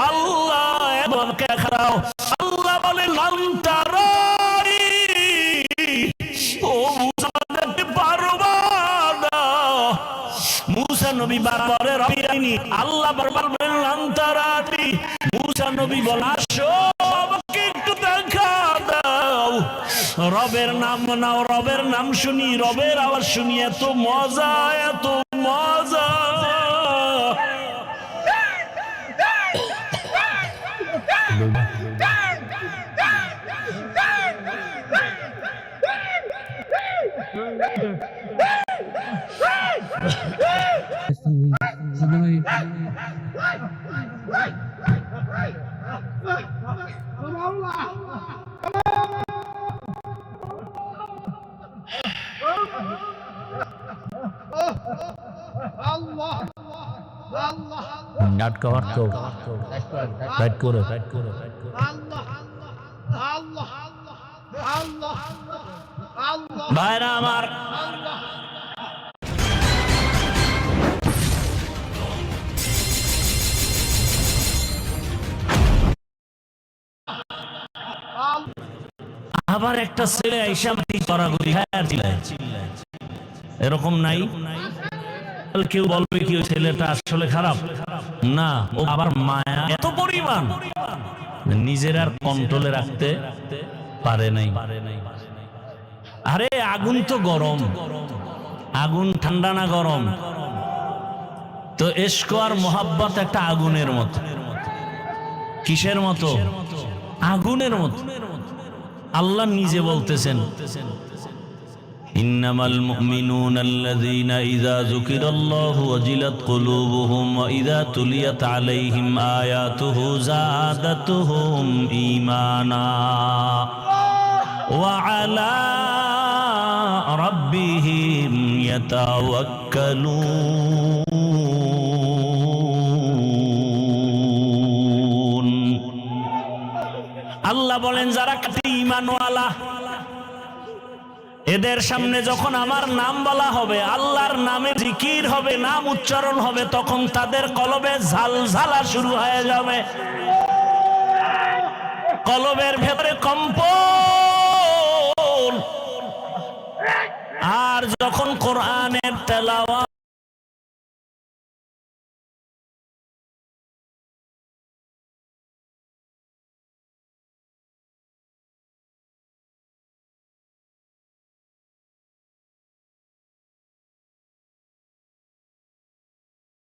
আল্লাহ আমাকে খাও। আল্লাহ বলে লান্তারাই, ও মুসা দেখতে পারবা না। মুসা নবী বারবার রবিনি, আল্লাহ বারবার বলেন লান্তারাই। মুসা নবী বলে আসো আমাকে একটু দেখা দাও। রবের নাম নাও, রবের নাম শুনি, রবের আওয়াজ শুনি, এত মজা, এত মজা। ভাইরা আমার, আবার একটা ছেলে আইসা করাগুলি এরকম নাই। কেউ বলবে কি ওই ছেলেটা আসলে খারাপ না, ও আবার মায়া এত পরিমাণ নিজের আর কন্ট্রোলে রাখতে পারে নাই। আরে আগুন তো গরম, আগুন ঠান্ডা না গরম? তো ইশক আর মোহাব্বত একটা আগুনের মতো। কিসের মতো? আগুনের মতো। আল্লাহ নিজে বলতেছেন ইন্নামাল মুমিনুনা আল্লাযীনা ইযা যুকিরাল্লাহু ওয়াজিলাত কুলুবুহুম ওয়া ইযা তুলিয়াত আলাইহিম আয়াতুহু যাদাতুহুম ঈমানা ওয়া আলা রাব্বিহিম ইয়াতাওয়াক্কালুন। আল্লাহ বলেন যারা ঈমানওয়ালা, এদের সামনে যখন আমার নাম বলা হবে, আল্লাহর নামে জিকির হবে, নাম উচ্চারণ হবে, তখন তাদের কলবে ঝালঝালা শুরু হয়ে যাবে, কলবের ভেতরে কম্পন। আর যখন কোরআনের তেলাওয়াত